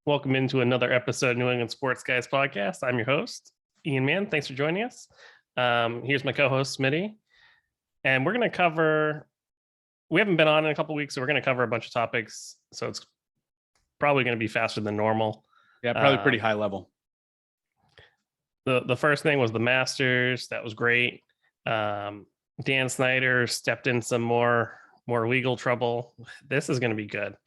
Welcome into another episode of New England Sports Guys podcast. I'm your host, Ian Mann. Thanks for joining us. Here's my co-host, Smitty. And we're going to cover, we haven't been on in a couple of weeks, so we're going to cover a bunch of topics. So it's probably going to be faster than normal. Yeah, probably pretty high level. The first thing was the Masters. That was great. Dan Snyder stepped in some more legal trouble. This is going to be good.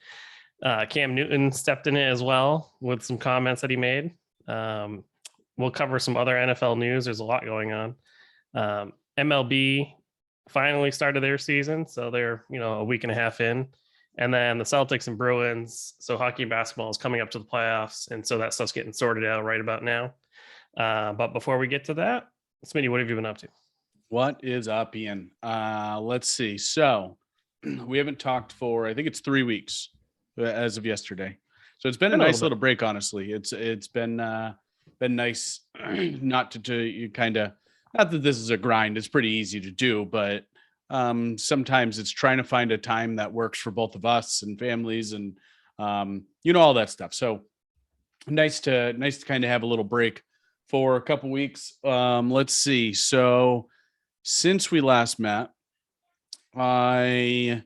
Cam Newton stepped in it as well with some comments that he made. We'll cover some other NFL news. There's a lot going on. MLB finally started their season, so they're a week and a half in. And then the Celtics and Bruins. So hockey and basketball is coming up to the playoffs, and so that stuff's getting sorted out right about now. But before we get to that, Smitty, what have you been up to? What is up, Ian? Let's see. So we haven't talked for, I think it's 3 weeks as of yesterday. So it's been a nice little break, honestly. It's been nice not to kind of, not that this is a grind. It's pretty easy to do, but sometimes it's trying to find a time that works for both of us and families and all that stuff. So nice to kind of have a little break for a couple weeks. Let's see. So since we last met, I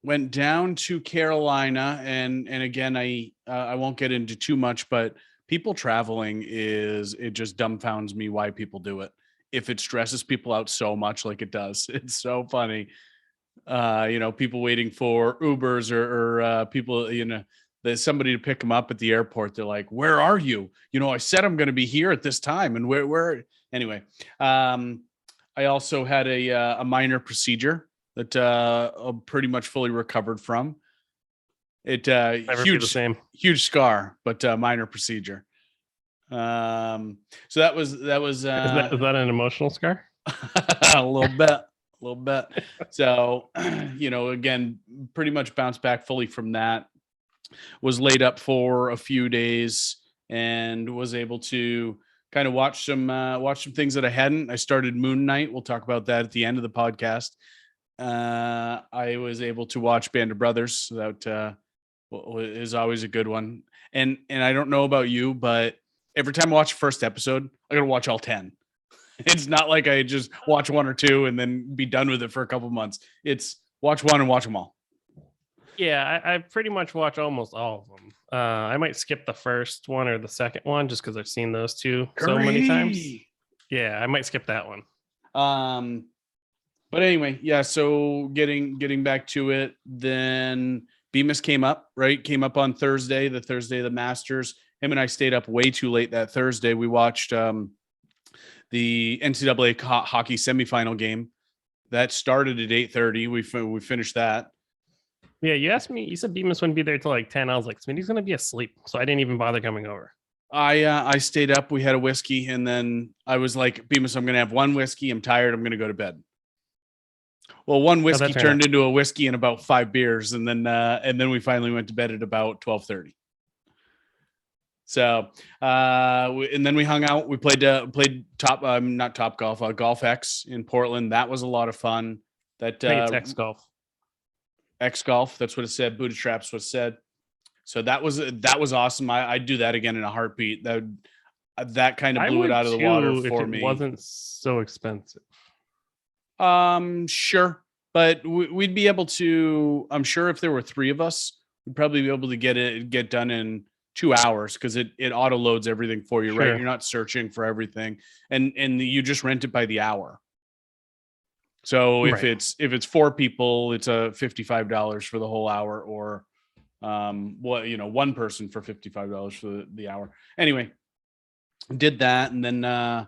went down to Carolina, and again, I won't get into too much, but people traveling it just dumbfounds me why people do it. If it stresses people out so much like it does, it's so funny. People waiting for Ubers or people, there's somebody to pick them up at the airport. They're like, "Where are you?" I said I'm going to be here at this time, and where? Anyway, I also had a minor procedure that I'm pretty much fully recovered from. It huge scar, but minor procedure. So that was is that an emotional scar? a little bit. So again, pretty much bounced back fully from that. Was laid up for a few days and was able to kind of watch some things that I hadn't. I started Moon Knight. We'll talk about that at the end of the podcast. I was able to watch Band of Brothers. That is always a good one. And I don't know about you, but every time I watch the first episode, I gotta watch all 10. It's not like I just watch one or two and then be done with it for a couple months. It's watch one and watch them all. Yeah, I pretty much watch almost all of them. I might skip the first one or the second one just because I've seen those two so many times. Yeah, I might skip that one. But anyway, yeah. So getting back to it, then Bemis came up on Thursday, the Masters. Him and I stayed up way too late that Thursday. We watched the NCAA hockey semifinal game that started at 8:30. We finished that. Yeah, you asked me. You said Bemis wouldn't be there till like 10. I was like, Smitty's gonna be asleep, so I didn't even bother coming over. I stayed up. We had a whiskey, and then I was like, Bemis, I'm gonna have one whiskey. I'm tired. I'm gonna go to bed. Well, one whiskey turned into a whiskey and about 5 beers, and then we finally went to bed at about 12:30. So, and then we hung out. We played not Top Golf, Golf X in Portland. That was a lot of fun. That it's X Golf. X Golf. That's what it said. Booty Traps what it said. So that was awesome. I'd do that again in a heartbeat. That kind of blew it out of the water for me. It wasn't so expensive. Sure, but we'd be able to. I'm sure if there were 3 of us, we'd probably be able to get done in 2 hours because it auto loads everything for you, sure. Right? You're not searching for everything, and you just rent it by the hour. So if it's 4 people, it's a $55 for the whole hour, or one person for $55 for the hour. Anyway, did that, and then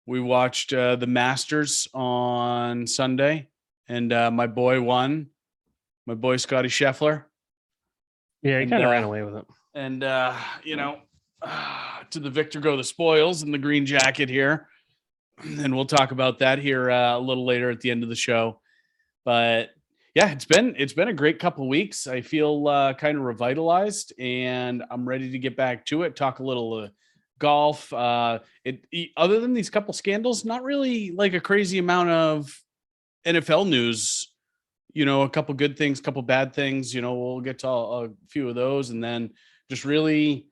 we watched the Masters on Sunday, and my boy won. My boy Scotty Scheffler. Yeah, he kind of ran away with it. And to the victor go the spoils in the green jacket here. And we'll talk about that here a little later at the end of the show. But yeah, it's been a great couple of weeks. I feel kind of revitalized, and I'm ready to get back to it. Talk a little golf. Other than these couple scandals, not really like a crazy amount of NFL news a couple good things, couple bad things. We'll get to a few of those, and then just really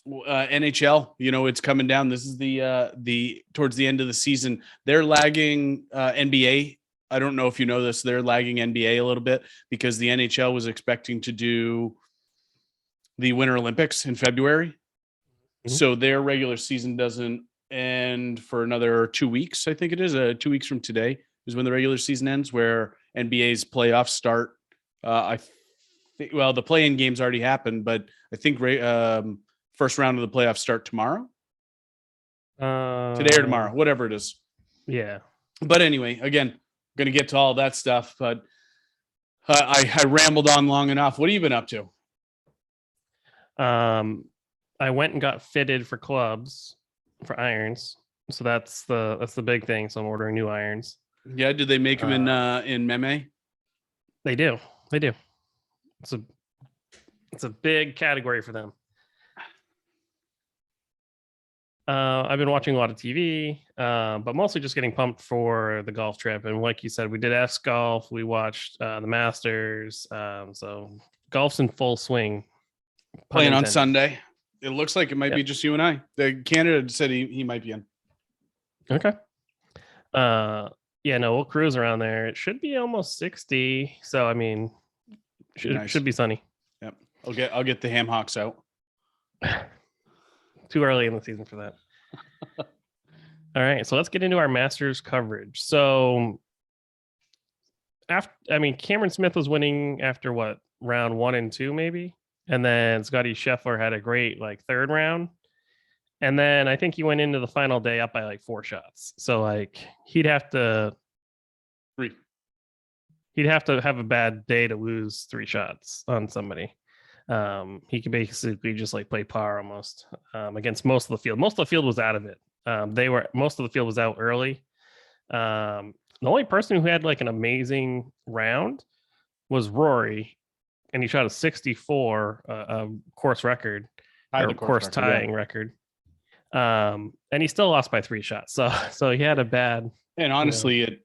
NHL. It's coming down. This is the towards the end of the season. They're lagging NBA. I don't know if you know this. They're lagging NBA a little bit because the NHL was expecting to do the Winter Olympics in February. Mhm. So their regular season doesn't end for another 2 weeks. I think it is 2 weeks from today is when the regular season ends, where NBA's playoffs start. The play-in games already happened, but I think first round of the playoffs start tomorrow, today or tomorrow, whatever it is. Yeah. But anyway, again, going to get to all that stuff, but I rambled on long enough. What have you been up to? I went and got fitted for clubs for irons. So that's the big thing. So I'm ordering new irons. Yeah, did they make them in Meme? They do. It's a big category for them. I've been watching a lot of TV, but mostly just getting pumped for the golf trip. And like you said, we did S Golf. We watched the Masters. So golf's in full swing. Playing on Sunday. It looks like it might be just you and I. The candidate said he might be in. Okay. We'll cruise around there. It should be almost 60. So I mean, should be sunny. Yep. I'll get the ham hocks out. Too early in the season for that. All right, so let's get into our Masters coverage. So Cameron Smith was winning after what, round 1 and 2 maybe, and then Scotty Scheffler had a great third round, and then I think he went into the final day up by 4 shots. So he'd have to 3. He'd have to have a bad day to lose 3 shots on somebody. He could basically just play par almost against most of the field. Most of the field was out of it. Most of the field was out early. The only person who had an amazing round was Rory, and he shot a 64 course record, or course tying record. And he still lost by 3 shots. So he had a bad. And honestly,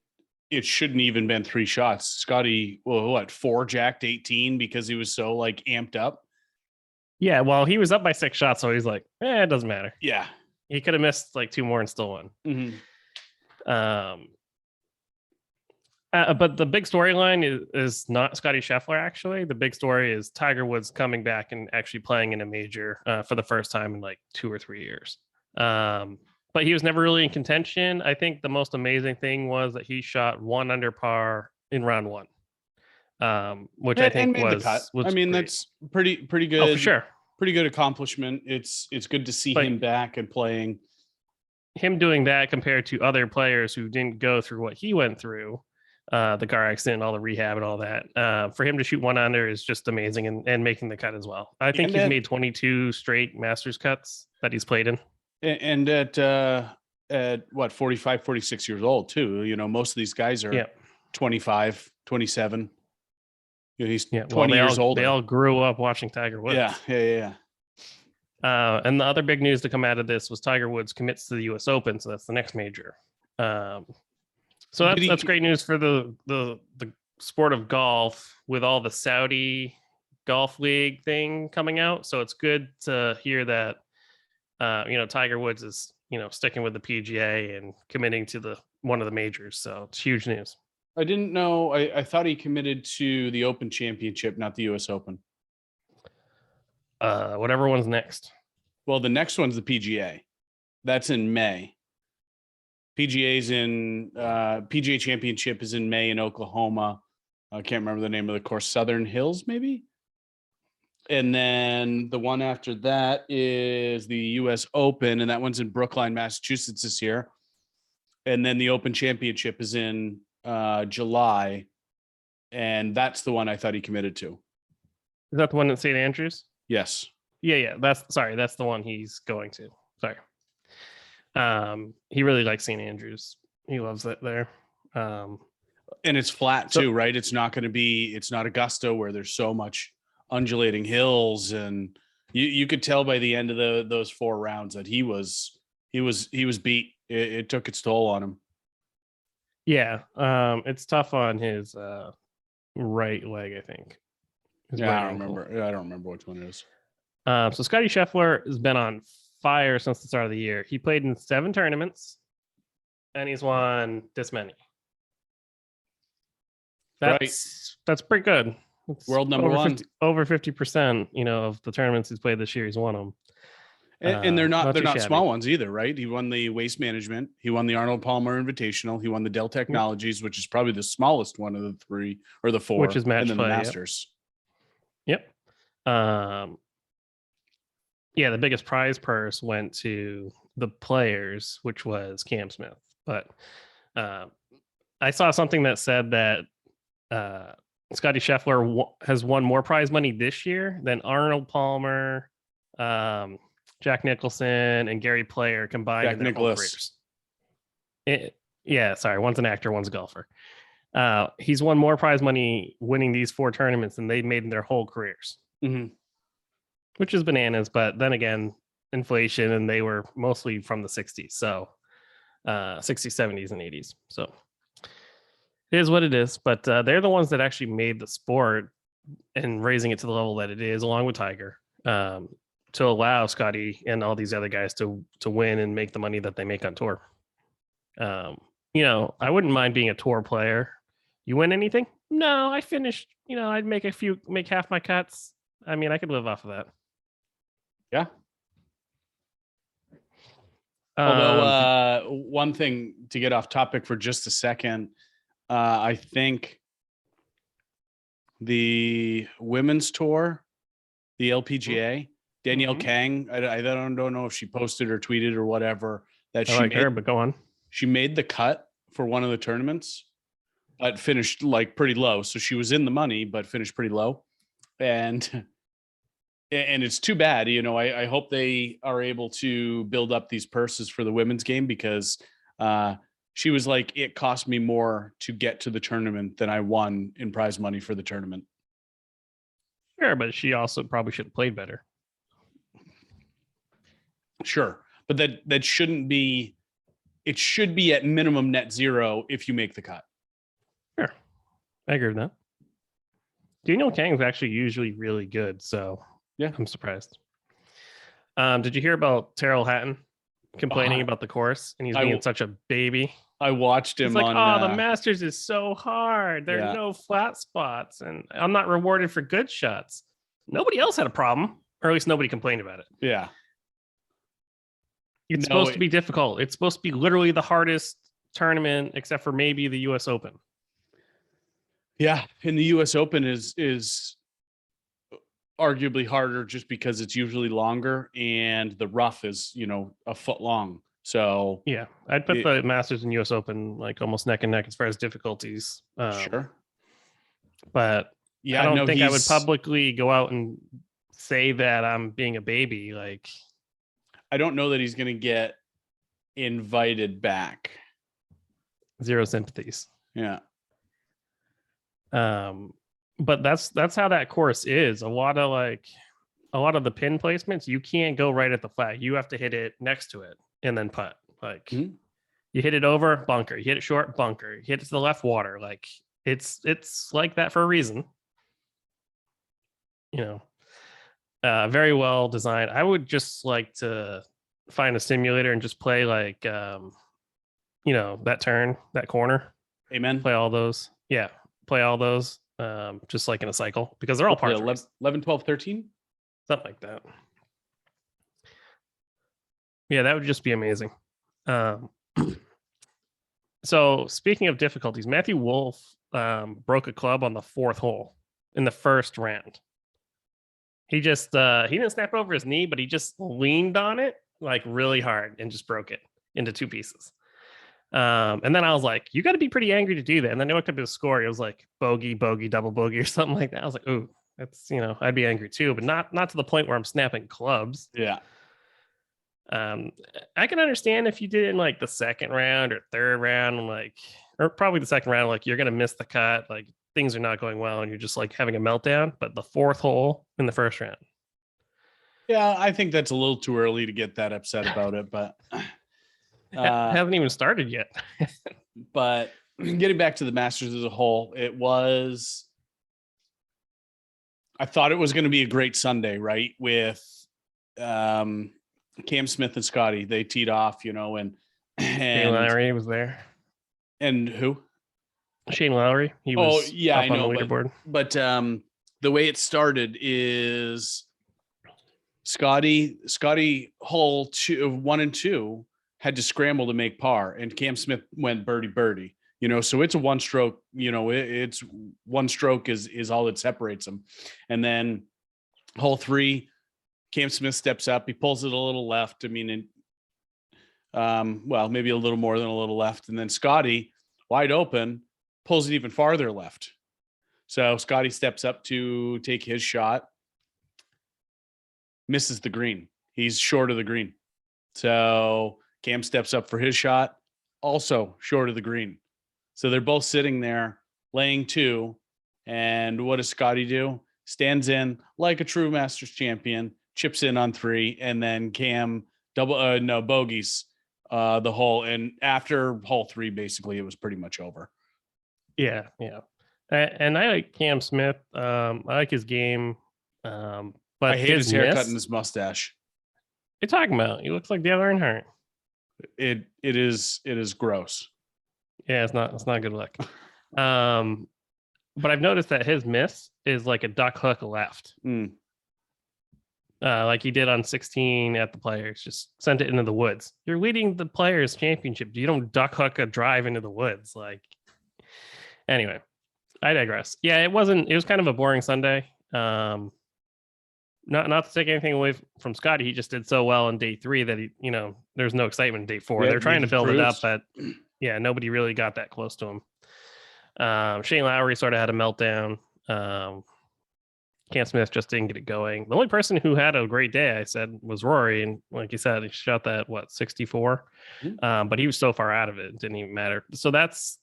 it shouldn't even been 3 shots. Scotty, 4 jacked 18 because he was so amped up. Yeah, well, he was up by 6 shots, so he's like, it doesn't matter. Yeah, he could have missed 2 more and still won. Mm-hmm. But the big storyline is not Scotty Scheffler. Actually, the big story is Tiger Woods coming back and actually playing in a major for the first time in 2 or 3 years. But he was never really in contention. I think the most amazing thing was that he shot 1 under par in round 1, which I think was great. That's pretty good. Oh, for sure. Pretty good accomplishment. It's good to see him back and playing. Him doing that compared to other players who didn't go through what he went through, the car accident, all the rehab and all that. For him to shoot 1 under is just amazing, and making the cut as well. I think he's made 22 straight Masters cuts that he's played in. And at 45, 46 years old too, most of these guys are 25, 27. He's 20 years old. They all grew up watching Tiger Woods. Yeah. And the other big news to come out of this was Tiger Woods commits to the U.S. Open, so that's the next major. So that's great news for the sport of golf with all the Saudi Golf League thing coming out. So it's good to hear that Tiger Woods is sticking with the PGA and committing to one of the majors. So it's huge news. I didn't know. I thought he committed to the Open Championship, not the U.S. Open. Whatever one's next. Well, the next one's the PGA. That's in May. PGA Championship is in May in Oklahoma. I can't remember the name of the course. Southern Hills, maybe. And then the one after that is the U.S. Open, and that one's in Brookline, Massachusetts this year. And then the Open Championship is in July, and that's the one I thought he committed to. Is that the one at St. Andrews? Yes. Yeah. That's the one he's going to. Sorry. He really likes St. Andrews. He loves it there. And it's flat too, right? It's not Augusta where there's so much undulating hills, and you could tell by the end of those 4 rounds that he was beat. It took its toll on him. Yeah. It's tough on his right leg, I think. His Yeah, right I don't ankle. remember. I don't remember which one it is. So Scotty Scheffler has been on fire since the start of the year. He played in 7 tournaments, and he's won this many. Right. That's pretty good. It's World number over one. over 50%, of the tournaments he's played this year, he's won them. And they're Not too not shabby. small ones either, right? He won the Waste Management. He won the Arnold Palmer Invitational. He won the Dell Technologies, which is probably the smallest one of the 3 or the 4, which is match and then play, the Masters. Yep. Yeah, the biggest prize purse went to the players, which was Cam Smith. But I saw something that said that Scotty Scheffler has won more prize money this year than Arnold Palmer, Jack Nicholson, and Gary Player combined in their whole careers. Sorry, one's an actor, one's a golfer. He's won more prize money winning these 4 tournaments than they made in their whole careers, which is bananas. But then again, inflation, and they were mostly from the 60s, so 60s, 70s, and 80s. So it is what it is. But they're the ones that actually made the sport and raising it to the level that it is, along with Tiger, to allow Scotty and all these other guys to win and make the money that they make on tour. I wouldn't mind being a tour player. You win anything? No, I finished. I'd make half my cuts. I mean, I could live off of that. Yeah. Although one thing, to get off topic for just a second, I think the women's tour, the LPGA, Danielle Kang, I don't know if she posted or tweeted or whatever that I like her, but go on. She made the cut for one of the tournaments, but finished like pretty low. So she was in the money, but finished pretty low. And it's too bad. I hope they are able to build up these purses for the women's game, because she was like, it cost me more to get to the tournament than I won in prize money for the tournament. Sure, but she also probably should have played better. Sure, but that shouldn't be. It should be at minimum net zero if you make the cut. Sure, I agree with that. Danielle Kang is actually usually really good, so yeah, I'm surprised. Did you hear about Terrell Hatton complaining about the course, and he's being such a baby? I watched him. He's like, the Masters is so hard. There are no flat spots, and I'm not rewarded for good shots. Nobody else had a problem, or at least nobody complained about it. Yeah. It's supposed to be difficult. It's supposed to be literally the hardest tournament, except for maybe the U.S. Open. Yeah, and the U.S. Open is arguably harder just because it's usually longer, and the rough is a foot long. So yeah, I'd put the Masters and U.S. Open like almost neck and neck as far as difficulties. Sure, but yeah, I don't think I would publicly go out and say that I'm being a baby. Like, I don't know that he's going to get invited back. Zero sympathies. Yeah. But that's how that course is. A lot of the pin placements, you can't go right at the flag. You have to hit it next to it and then putt. Like, you hit it over, bunker. You hit it short, bunker. You hit it to the left, water. Like, it's like that for a reason. Very well designed. I would just like to find a simulator and just play like that turn, that corner. Amen. Play all those. Yeah. Play all those just like in a cycle, because they're all par 11, 12, 13. Something like that. Yeah, that would just be amazing. So speaking of difficulties, Matthew Wolff broke a club on the 4th hole in the first round. He just he didn't snap over his knee, but he just leaned on it like really hard and just broke it into 2 pieces. And then I was like, you got to be pretty angry to do that. And then I looked up his score. It was like bogey, double bogey, or something like that. I was like, ooh, that's, I'd be angry too, but not to the point where I'm snapping clubs. Yeah. I can understand if you did it in like the 2nd round or 3rd round, or probably the 2nd round, like you're going to miss the cut, like things are not going well and you're just like having a meltdown. But the 4th hole in the 1st round. Yeah, I think that's a little too early to get that upset about it, but hasn't even started yet. But getting back to the Masters as a whole, it was I thought it was going to be a great Sunday, right? With Cam Smith and Scotty, they teed off, and Shane Lowry was there. And who? Shane Lowry. He Oh was yeah, up I on know, the leaderboard. but the way it started is Scotty Hull 1 and 2 had to scramble to make par, and Cam Smith went birdie. So it's a one stroke. It's one stroke is all that separates them, and then hole 3, Cam Smith steps up, he pulls it a little left. I mean, maybe a little more than a little left, and then Scotty, wide open, pulls it even farther left. So Scotty steps up to take his shot, misses the green. He's short of the green. So Cam steps up for his shot, also short of the green. So they're both sitting there laying 2. And what does Scotty do? Stands in like a true Masters champion, chips in on 3, and then Cam bogeys the hole. And after hole 3, basically, it was pretty much over. Yeah. And I like Cam Smith. I like his game. But I hate his haircut and his mustache. What are you talking about? He looks like Dale Earnhardt. It is gross. Yeah, it's not a good look. But I've noticed that his miss is like a duck hook left. Like he did on 16 at the Players, just sent it into the woods. You're leading the Players Championship. You don't duck hook a drive into the woods. Anyway, I digress. Yeah, it was kind of a boring Sunday. Not to take anything away from Scotty. He just did so well in day 3 that there's no excitement in day 4. They're trying to build it up, but yeah, nobody really got that close to him. Shane Lowry sort of had a meltdown. Cam Smith just didn't get it going. The only person who had a great day, I said, was Rory. And like you said, he shot that, 64? But he was so far out of it didn't even matter. So that's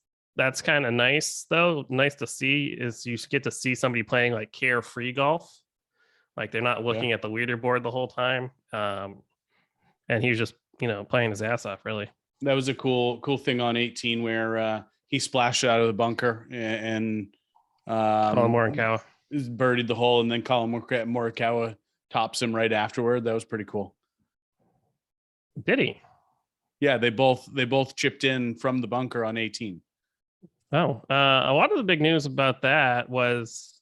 kind of nice, though. Nice to see is you get to see somebody playing like carefree golf. Like they're not looking at the leaderboard the whole time. And he was just, playing his ass off, really. That was a cool thing on 18 where he splashed out of the bunker and Colin Morikawa birdied the hole, and then Colin Morikawa tops him right afterward. That was pretty cool. Did he? Yeah, they both chipped in from the bunker on 18. Oh, a lot of the big news about that was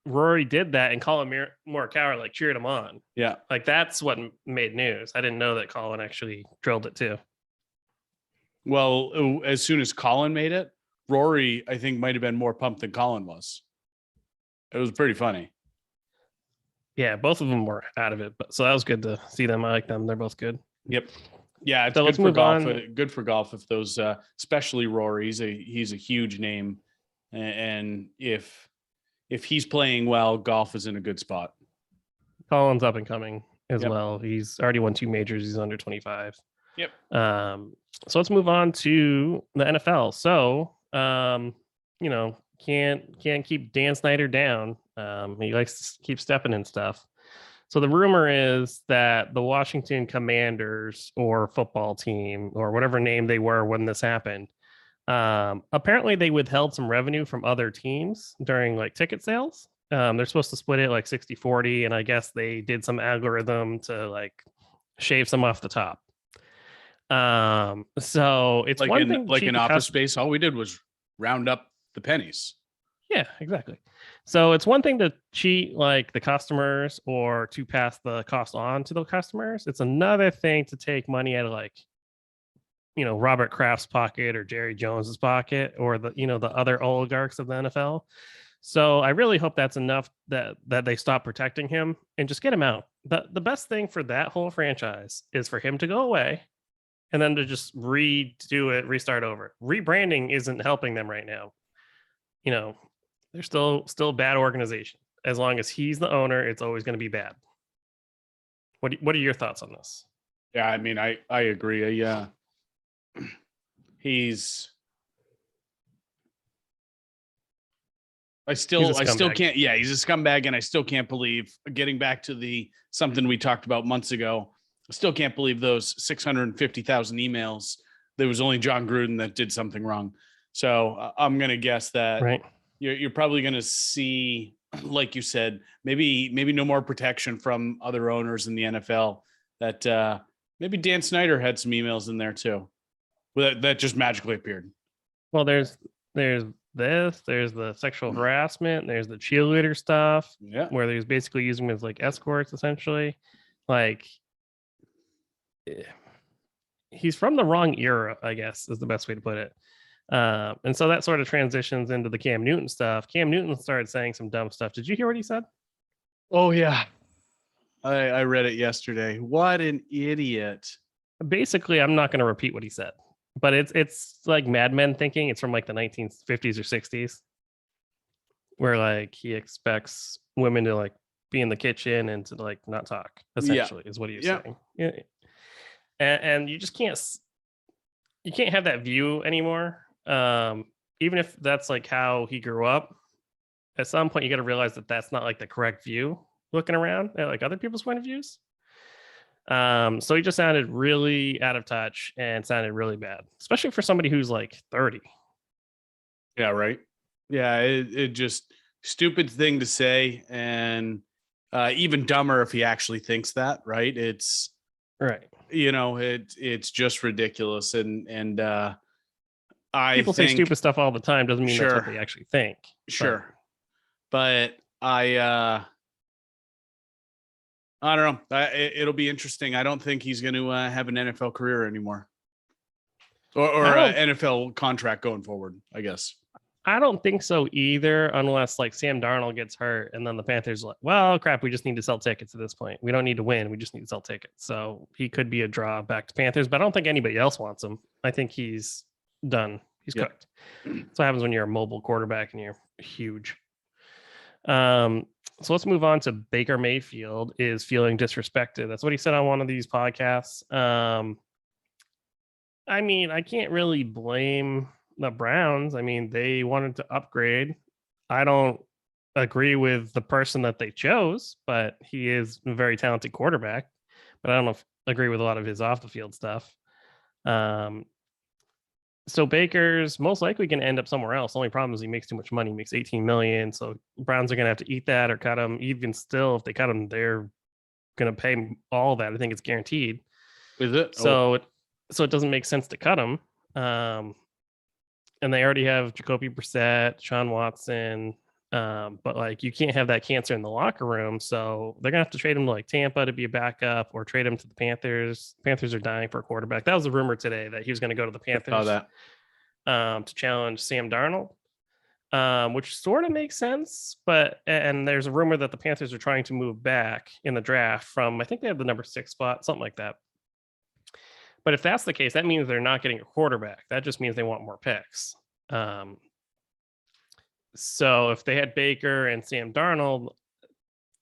Rory did that, and Colin Morikawa cheered him on. Yeah, that's what made news. I didn't know that Colin actually drilled it too. Well, as soon as Colin made it, Rory, I think, might have been more pumped than Colin was. It was pretty funny. Yeah, both of them were out of it, but so that was good to see them. I like them. They're both good. Yep. Yeah, it's so good for golf. Good for golf if those, especially Rory. He's a huge name, and if he's playing well, golf is in a good spot. Colin's up and coming as well. He's already won 2 majors. He's under 25. Yep. So let's move on to the NFL. So, can't keep Dan Snyder down. He likes to keep stepping in stuff. So the rumor is that the Washington Commanders or football team or whatever name they were when this happened, apparently they withheld some revenue from other teams during ticket sales. They're supposed to split it 60-40, and I guess they did some algorithm to shave some off the top. So it's one thing in Office Space, all we did was round up the pennies. Yeah, exactly. So it's one thing to cheat the customers or to pass the cost on to the customers. It's another thing to take money out of Robert Kraft's pocket or Jerry Jones's pocket or the other oligarchs of the NFL. So I really hope that's enough that they stop protecting him and just get him out. The best thing for that whole franchise is for him to go away and then to just redo it, restart over. Rebranding isn't helping them right now. They're still a bad organization. As long as he's the owner, it's always going to be bad. What are your thoughts on this? Yeah, I mean, I agree. I still can't. Yeah, he's a scumbag, and I still can't believe. Getting back to something we talked about months ago, I still can't believe those 650,000 emails. There was only John Gruden that did something wrong. So I'm going to guess that you're probably going to see like you said, maybe no more protection from other owners in the NFL. That maybe Dan Snyder had some emails in there too. That just magically appeared. Well, there's this, there's the sexual harassment, there's the cheerleader stuff, Yeah. where he's basically using them as like escorts, essentially. Like, he's from the wrong era, I guess, is the best way to put it. And so that sort of transitions into the Cam Newton stuff. Cam Newton started saying some dumb stuff. Did you hear what he said? Oh yeah, I read it yesterday. What an idiot! Basically, I'm not going to repeat what he said, but it's like Mad Men thinking. It's from like the 1950s or 60s, where like he expects women to like be in the kitchen and to like not talk. Essentially, is what he was saying. Yeah, and you just can't have that view anymore. Even if that's like how he grew up, at some point you got to realize that that's not like the correct view. Looking around at like other people's point of views. So he just sounded really out of touch and sounded really bad, especially for somebody who's like 30. Yeah, right. Yeah, it just stupid thing to say, and even dumber if he actually thinks that. Right? It's right. It's just ridiculous, and I people say stupid stuff all the time. Doesn't mean that's what they actually think. Sure, but I don't know. It'll be interesting. I don't think he's going to have an NFL career anymore, or an NFL contract going forward, I guess. I don't think so either, unless like Sam Darnold gets hurt and then the Panthers are like, well, crap, we just need to sell tickets at this point. We don't need to win. We just need to sell tickets. So he could be a draw back to Panthers, but I don't think anybody else wants him. I think he's done. He's cooked. That's what happens when you're a mobile quarterback and you're huge. So let's move on to Baker Mayfield is feeling disrespected. That's what he said on one of these podcasts. I mean, I can't really blame the Browns. I mean, they wanted to upgrade. I don't agree with the person that they chose, but he is a very talented quarterback. But I don't agree with a lot of his off the field stuff. So Baker's most likely going to end up somewhere else. The only problem is he makes too much money. He makes $18 million. So Browns are going to have to eat that or cut him. Even still, if they cut him, they're going to pay all that. I think it's guaranteed. Is it? So it doesn't make sense to cut him. And they already have Jacoby Brissett, Sean Watson. But like you can't have that cancer in the locker room. So they're gonna have to trade him to like Tampa to be a backup or trade him to the Panthers. Panthers are dying for a quarterback. That was a rumor today that he was going to go to the Panthers to challenge Sam Darnold, which sort of makes sense. And there's a rumor that the Panthers are trying to move back in the draft from, I think they have the number 6 spot, something like that. But if that's the case, that means they're not getting a quarterback. That just means they want more picks. So if they had Baker and Sam Darnold,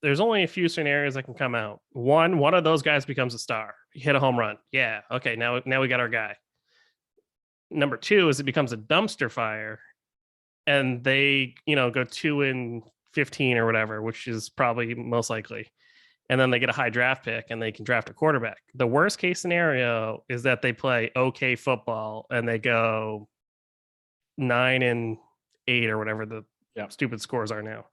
there's only a few scenarios that can come out. One of those guys becomes a star. He hit a home run. Yeah. Okay. Now we got our guy. Number 2 is it becomes a dumpster fire and they, go 2-15 or whatever, which is probably most likely. And then they get a high draft pick and they can draft a quarterback. The worst case scenario is that they play okay football and they go 9-8 or whatever the stupid scores are now.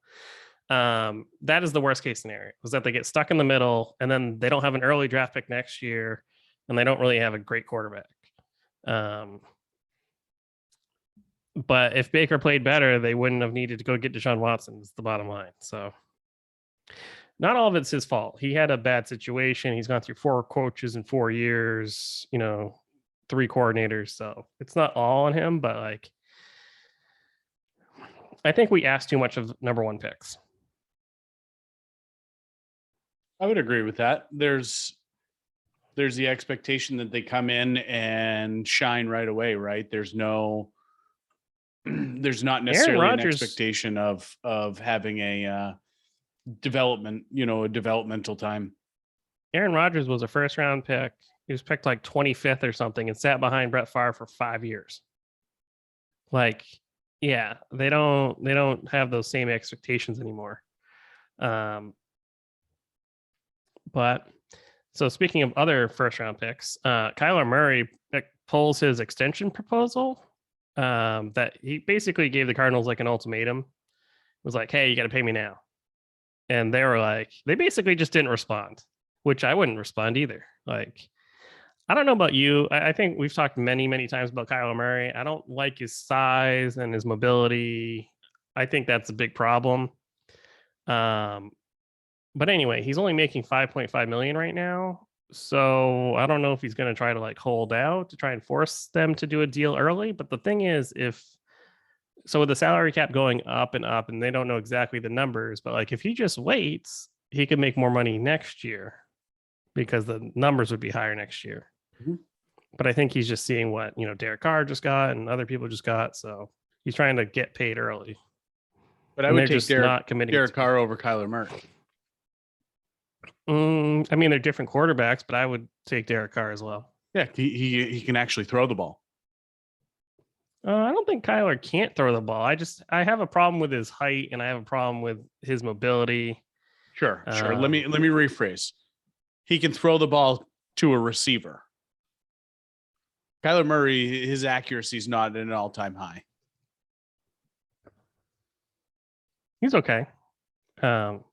That is the worst case scenario, is that they get stuck in the middle and then they don't have an early draft pick next year and they don't really have a great quarterback. But if Baker played better, they wouldn't have needed to go get Deshaun Watson, is the bottom line. So not all of it's his fault. He had a bad situation. He's gone through 4 coaches in 4 years, 3 coordinators. So it's not all on him, but like, I think we asked too much of number 1 picks. I would agree with that. There's the expectation that they come in and shine right away, right? There's not necessarily an expectation of having a development, a developmental time. Aaron Rodgers was a first round pick. He was picked like 25th or something and sat behind Brett Favre for 5 years. Like, yeah, they don't have those same expectations anymore. But so speaking of other first round picks, Kyler Murray pulls his extension proposal that he basically gave the Cardinals like an ultimatum. It was like, hey, you got to pay me now. and they were like, they basically just didn't respond, which I wouldn't respond either. Like, I don't know about you. I think we've talked many, many times about Kyler Murray. I don't like his size and his mobility. I think that's a big problem. Um, but anyway, he's only making 5.5 million right now. So I don't know if he's going to try to like hold out to try and force them to do a deal early. But the thing is, if so, with the salary cap going up and they don't know exactly the numbers, but like if he just waits, he could make more money next year because the numbers would be higher next year. Mhm. But I think he's just seeing what, Derek Carr just got and other people just got. So he's trying to get paid early. But I And would they're take just not committing. Derek Carr over Kyler Murray. I mean, they're different quarterbacks, but I would take Derek Carr as well. Yeah, he can actually throw the ball. I don't think Kyler can't throw the ball. I have a problem with his height and I have a problem with his mobility. Sure. Let me rephrase. He can throw the ball to a receiver. Kyler Murray, his accuracy is not at an all-time high. He's okay.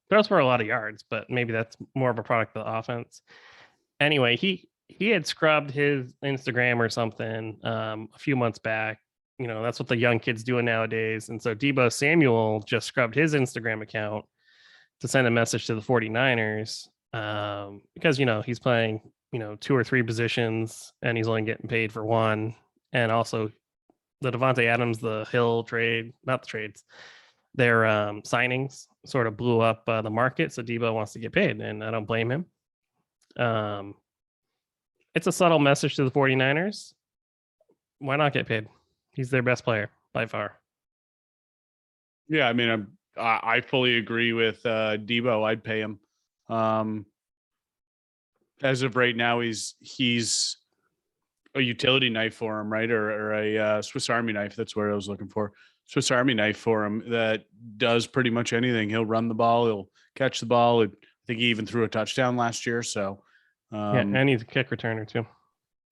Throws for a lot of yards, but maybe that's more of a product of the offense. Anyway, he had scrubbed his Instagram or something a few months back. That's what the young kids doing nowadays. And so Deebo Samuel just scrubbed his Instagram account to send a message to the 49ers because, he's playing, 2 or 3 positions and he's only getting paid for one. And also the Devontae Adams, the Hill trade, not the trades, their signings sort of blew up the market. So Deebo wants to get paid and I don't blame him. It's a subtle message to the 49ers. Why not get paid? He's their best player by far. Yeah, I mean, I fully agree with Deebo. I'd pay him. As of right now, he's a utility knife for him, right? Or a Swiss Army knife. That's what I was looking for. Swiss Army knife for him that does pretty much anything. He'll run the ball. He'll catch the ball. I think he even threw a touchdown last year. So, and he's a kick returner too.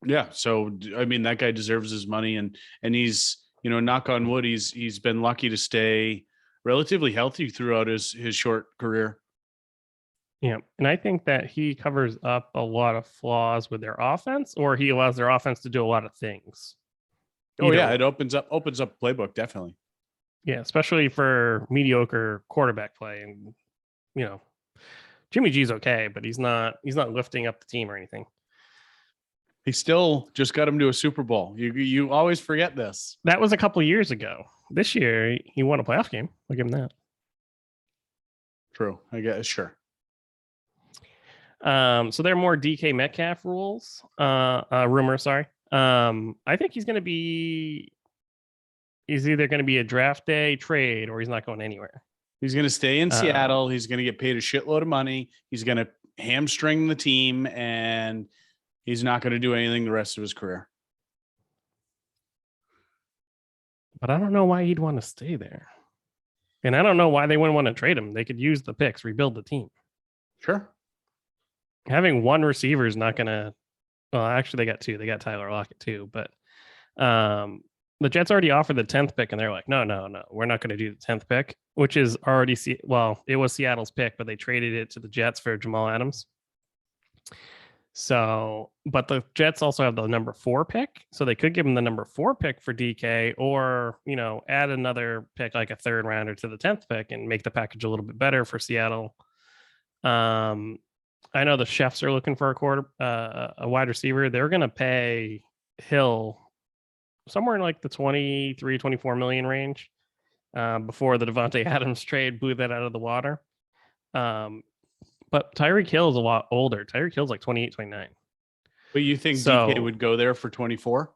Yeah. So, I mean, that guy deserves his money and he's, knock on wood, he's been lucky to stay relatively healthy throughout his short career. Yeah. And I think that he covers up a lot of flaws with their offense, or he allows their offense to do a lot of things. It opens up playbook. Definitely. Yeah. Especially for mediocre quarterback play. And, Jimmy G's okay, but he's not lifting up the team or anything. He still just got him to a Super Bowl. You always forget this. That was a couple of years ago. This year, he won a playoff game. I'll give him that. True. I guess. Sure. So there are more DK Metcalf rumors. Sorry. I think he's either going to be a draft day trade or he's not going anywhere. He's going to stay in Seattle. He's going to get paid a shitload of money. He's going to hamstring the team and he's not going to do anything the rest of his career. But I don't know why he'd want to stay there. And I don't know why they wouldn't want to trade him. They could use the picks, rebuild the team. Sure. Having one receiver is not going to... Well, actually, they got 2. They got Tyler Lockett too. But the Jets already offered the 10th pick, and they're like, no, we're not going to do the 10th pick, which is already... it was Seattle's pick, but they traded it to the Jets for Jamal Adams. So, but the Jets also have the number 4 pick, so they could give him the number 4 pick for DK, or add another pick like a 3rd rounder to the 10th pick and make the package a little bit better for Seattle. I know the Chefs are looking for a wide receiver. They're going to pay Hill somewhere in like the 23-24 million range before the Devontae Adams trade blew that out of the water. But Tyreek Hill is a lot older. Tyreek Hill's like 28, 29. But you think DK would go there for 24?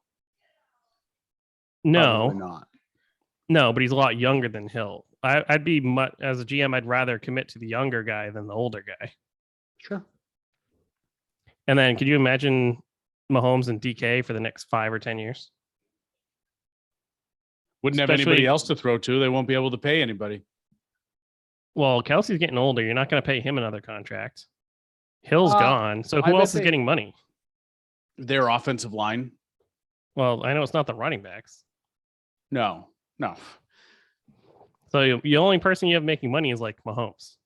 No. Probably not. No, but he's a lot younger than Hill. I'd be as a GM, I'd rather commit to the younger guy than the older guy. Sure. And then could you imagine Mahomes and DK for the next 5 or 10 years? Wouldn't have anybody else to throw to. They won't be able to pay anybody. Well, Kelsey's getting older. You're not going to pay him another contract. Hill's gone. So who else is getting money? Their offensive line. Well, I know it's not the running backs. No. So the only person you have making money is like Mahomes.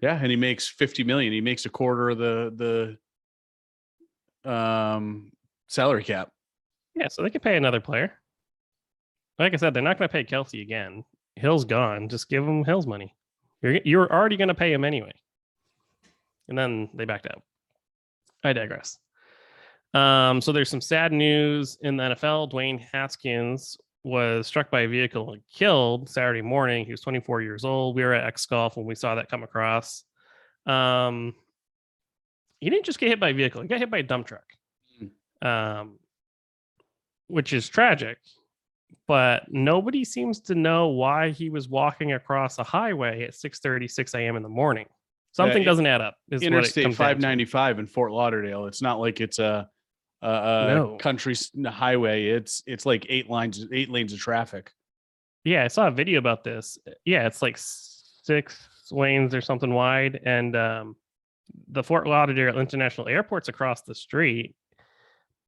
Yeah, and he makes $50 million. He makes a quarter of the salary cap. Yeah, so they could pay another player. Like I said, they're not going to pay Kelsey again. Hill's gone. Just give him Hill's money. You're already going to pay him anyway. And then they backed out. I digress. So there's some sad news in the NFL. Dwayne Haskins was struck by a vehicle and killed Saturday morning. He was 24 years old. We were at X Golf when we saw that come across. He didn't just get hit by a vehicle. He got hit by a dump truck, which is tragic. But nobody seems to know why he was walking across a highway at 6:36 a.m. in the morning. Something doesn't add up. Interstate 595 in Fort Lauderdale. It's not like it's a country highway. It's like 8 lanes of traffic. Yeah, I saw a video about this. Yeah, it's like 6 lanes or something wide, and the Fort Lauderdale International Airport's across the street.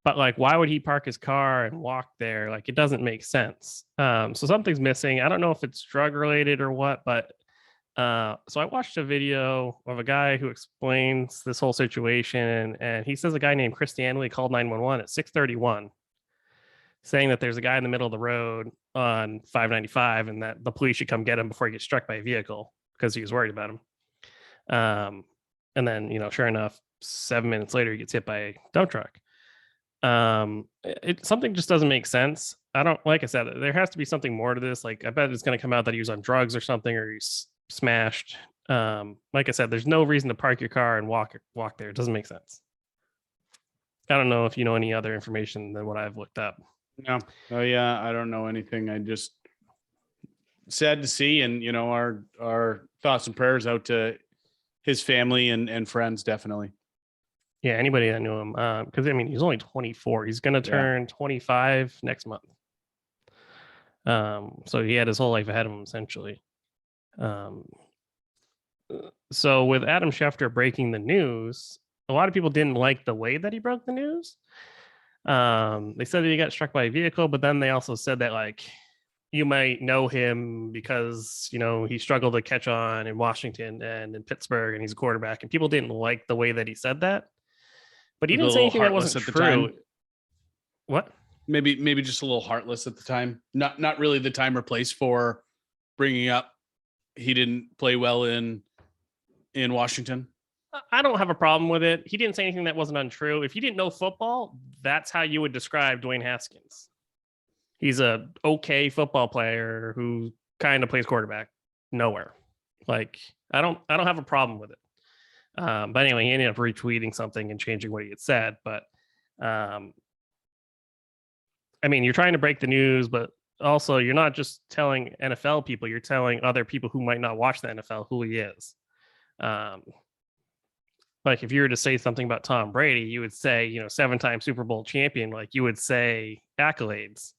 But like, why would he park his car and walk there? Like, it doesn't make sense. So something's missing. I don't know if it's drug related or what, but so I watched a video of a guy who explains this whole situation, and he says a guy named Chris Stanley called 911 at 6:31, saying that there's a guy in the middle of the road on 595 and that the police should come get him before he gets struck by a vehicle because he was worried about him. And then, sure enough, 7 minutes later, he gets hit by a dump truck. Something just doesn't make sense. Like I said, there has to be something more to this. Like, I bet it's going to come out that he was on drugs or something, or he's smashed. Like I said, there's no reason to park your car and walk there. It doesn't make sense. I don't know if you know any other information than what I've looked up. No. Oh yeah, I don't know anything. I just sad to see, and our thoughts and prayers out to his family and friends, definitely. Yeah, anybody that knew him, because he's only 24. He's going to turn 25 next month. So he had his whole life ahead of him, essentially. So with Adam Schefter breaking the news, a lot of people didn't like the way that he broke the news. They said that he got struck by a vehicle, but then they also said that, like, you might know him because, he struggled to catch on in Washington and in Pittsburgh, and he's a quarterback, and people didn't like the way that he said that. But he didn't say anything that wasn't true. What? Maybe just a little heartless at the time. Not really the time or place for bringing up he didn't play well in Washington. I don't have a problem with it. He didn't say anything that wasn't untrue. If you didn't know football, that's how you would describe Dwayne Haskins. He's a okay football player who kind of plays quarterback nowhere. Like, I don't have a problem with it. But anyway, he ended up retweeting something and changing what he had said. But you're trying to break the news, but also you're not just telling NFL people, you're telling other people who might not watch the NFL who he is. Like, if you were to say something about Tom Brady, you would say, 7-time Super Bowl champion. Like, you would say accolades.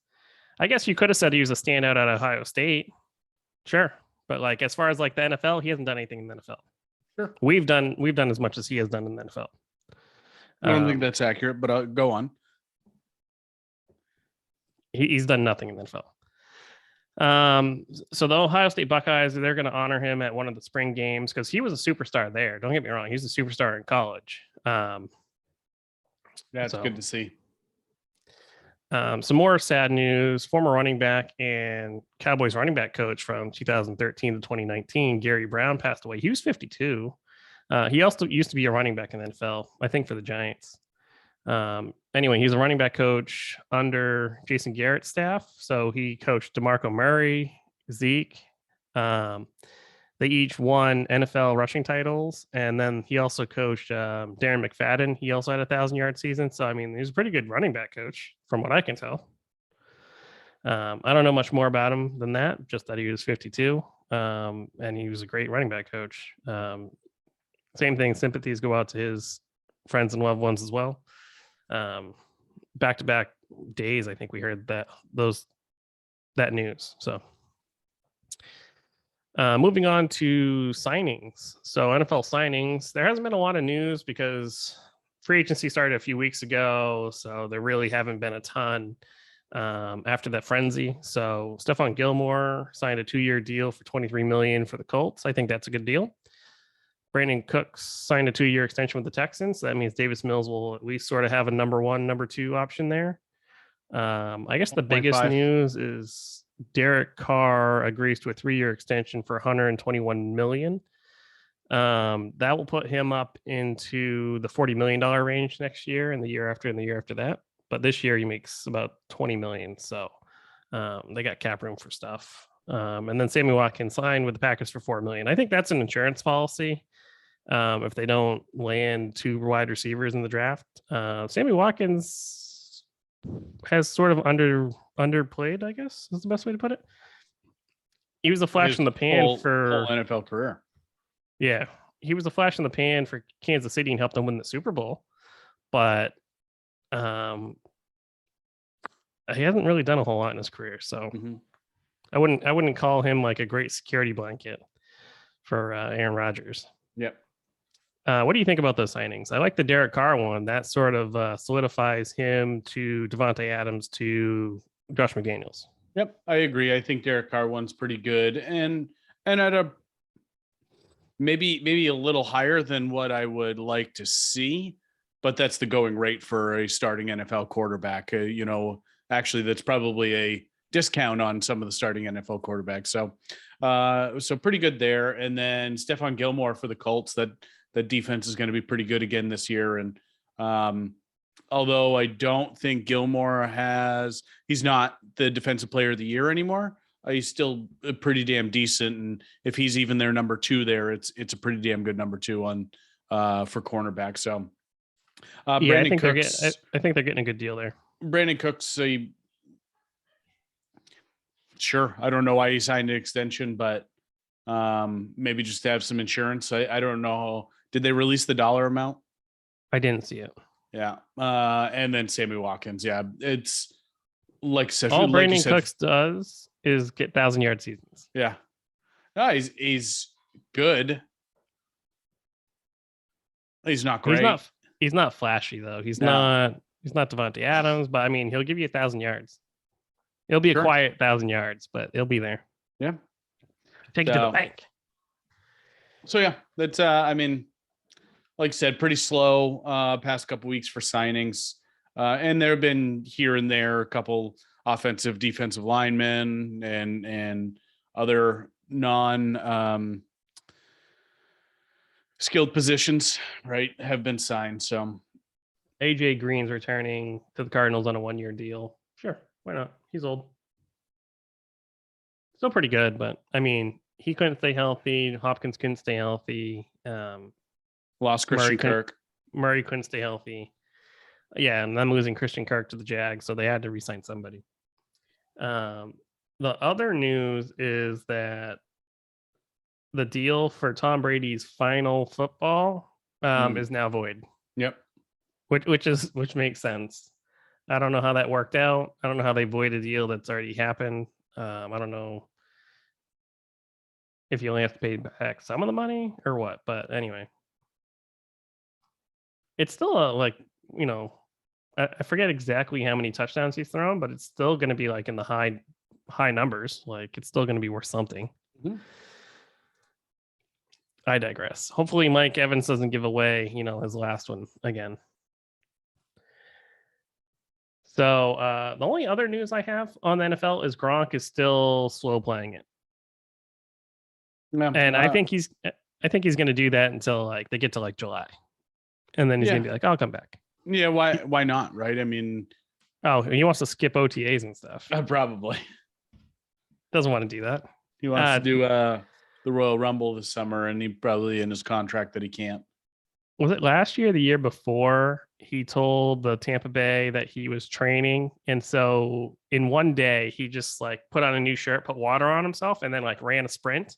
I guess you could have said he was a standout at Ohio State. Sure. But like, as far as like the NFL, he hasn't done anything in the NFL. Sure. We've done as much as he has done in the NFL. I don't think that's accurate, but go on. He's done nothing in the NFL. So the Ohio State Buckeyes, they're going to honor him at one of the spring games because he was a superstar there. Don't get me wrong. He's a superstar in college. That's good to see. Some more sad news. Former running back and Cowboys running back coach from 2013 to 2019, Gary Brown, passed away. He was 52. He also used to be a running back in the NFL, I think, for the Giants. Anyway, he's a running back coach under Jason Garrett's staff. So he coached DeMarco Murray, Zeke. They each won NFL rushing titles. And then he also coached Darren McFadden. He also had a 1,000-yard season. So, he's a pretty good running back coach from what I can tell. I don't know much more about him than that, just that he was 52. And he was a great running back coach. Same thing, sympathies go out to his friends and loved ones as well. Back-to-back days, I think we heard that news. So moving on to signings. So NFL signings, there hasn't been a lot of news because free agency started a few weeks ago. So there really haven't been a ton after that frenzy. So Stephon Gilmore signed a 2-year deal for $23 million for the Colts. I think that's a good deal. Brandon Cooks signed a 2-year extension with the Texans. So that means Davis Mills will at least sort of have a number 1, number 2 option there. I guess the biggest 1.5. news is Derek Carr agrees to a 3-year extension for $121 million. That will put him up into the $40 million range next year, and the year after, and the year after that. But this year he makes about $20 million. So they got cap room for stuff. And then Sammy Watkins signed with the Packers for $4 million. I think that's an insurance policy. If they don't land 2 wide receivers in the draft, Sammy Watkins has sort of underplayed, I guess is the best way to put it. He was a flash in the pan whole for NFL career. Yeah, he was a flash in the pan for Kansas City and helped them win the Super Bowl, but he hasn't really done a whole lot in his career. So I wouldn't call him like a great security blanket for Aaron Rodgers. Yep. What do you think about those signings? I like the Derek Carr one. That sort of solidifies him to Devontae Adams to Josh McDaniels. Yep, I agree. I think Derek Carr one's pretty good, and at a maybe a little higher than what I would like to see, but that's the going rate for a starting NFL quarterback. Actually, that's probably a discount on some of the starting NFL quarterbacks. So pretty good there. And then Stephon Gilmore for the Colts. That defense is going to be pretty good again this year. And although I don't think Gilmore he's not the defensive player of the year anymore. He's still pretty damn decent, and if he's even their number 2 there, it's a pretty damn good number 2 on for cornerback. So, Brandon Cooks, I think they're getting a good deal there. Brandon Cooks, sure. I don't know why he signed an extension, but maybe just to have some insurance. I don't know. Did they release the dollar amount? I didn't see it. Yeah, and then Sammy Watkins. Yeah, it's like all Brandon Cooks does is get 1,000-yard seasons. Yeah. No, he's good. He's not great. He's not flashy though. He's not Devontae Adams, but I mean, he'll give you 1,000 yards. It'll be a quiet 1,000 yards, but he'll be there. Yeah. Take it to the bank. So yeah, that's like I said, pretty slow past couple weeks for signings. And there have been here and there a couple offensive, defensive linemen and other non skilled positions, right, have been signed. So AJ Green's returning to the Cardinals on a 1-year deal. Sure, why not? He's old. Still pretty good, but I mean, he couldn't stay healthy. Hopkins couldn't stay healthy. Lost Christian Kirk. Murray couldn't stay healthy. Yeah, and I'm losing Christian Kirk to the Jags, so they had to re-sign somebody. The other news is that the deal for Tom Brady's final football is now void. Yep. Which makes sense. I don't know how that worked out. I don't know how they void a deal that's already happened. I don't know if you only have to pay back some of the money or what, but anyway. It's still I forget exactly how many touchdowns he's thrown, but it's still going to be like in the high numbers. Like it's still going to be worth something. Mm-hmm. I digress. Hopefully Mike Evans doesn't give away, his last one again. So the only other news I have on the NFL is Gronk is still slow playing it. And I think he's going to do that until like they get to like July. And then he's going to be like, I'll come back. Yeah, why not, right? I mean, he wants to skip OTAs and stuff. Probably. Doesn't want to do that. He wants to do the Royal Rumble this summer, and he probably in his contract that he can't. Was it last year or the year before he told the Tampa Bay that he was training? And so in one day, he just like put on a new shirt, put water on himself, and then like ran a sprint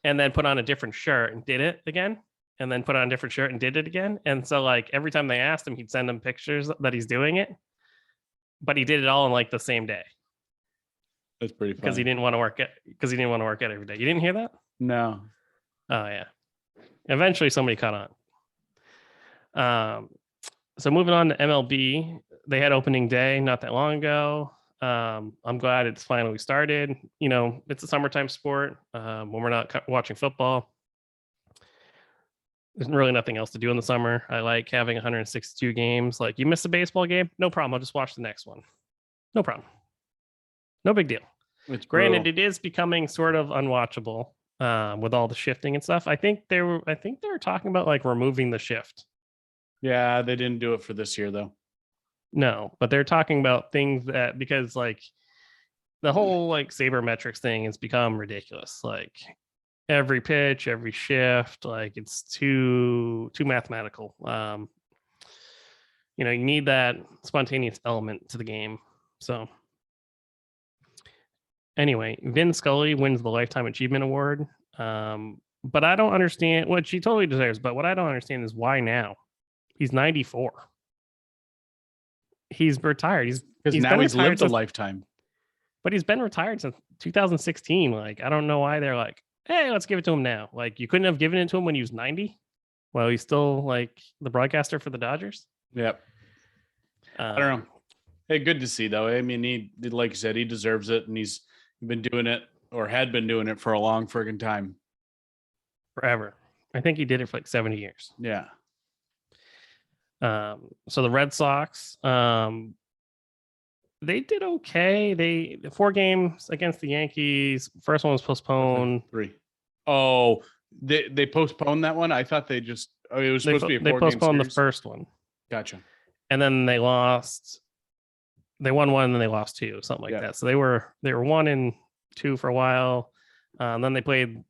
and then put on a different shirt and did it again. And then put on a different shirt and did it again. And so like every time they asked him, he'd send them pictures that he's doing it. But he did it all in like the same day. That's pretty funny. Because he didn't want to work out every day. You didn't hear that? No. Oh yeah. Eventually somebody caught on. So moving on to MLB, they had opening day not that long ago. I'm glad it's finally started. It's a summertime sport when we're not watching football. There's really nothing else to do in the summer. I like having 162 games. Like, you miss a baseball game, no problem. I'll just watch the next one. No problem. No big deal. It's Granted, brutal. it is becoming sort of unwatchable with all the shifting and stuff. I think they were talking about like removing the shift. Yeah, they didn't do it for this year though. No, but they're talking about things that, because like the whole like sabermetrics thing has become ridiculous. Like every pitch, every shift, like it's too mathematical. You need that spontaneous element to the game. So anyway, Vin Scully wins the Lifetime Achievement Award. But I don't understand what she totally deserves. But what I don't understand is why now? He's 94. He's retired. Because he's now been he's retired lived a since, lifetime. but he's been retired since 2016. Like, I don't know why they're like, hey, let's give it to him now. Like, you couldn't have given it to him when he was 90. Well, he's still like the broadcaster for the Dodgers. Yep. I don't know. Hey, good to see though. I mean, he, like you said, he deserves it, and he's been doing it, or had been doing it, for a long friggin' time. Forever. I think he did it for like 70 years. Yeah. So the Red Sox, they did okay. They 4 games against the Yankees. First one was postponed. 3. Oh, they postponed that one. I thought they just. Oh, it was supposed to be a 4-game postponed series. the first one. Gotcha. And then they lost. They won 1 and then they lost 2, something like that. So they were 1 and 2 for a while. Then they played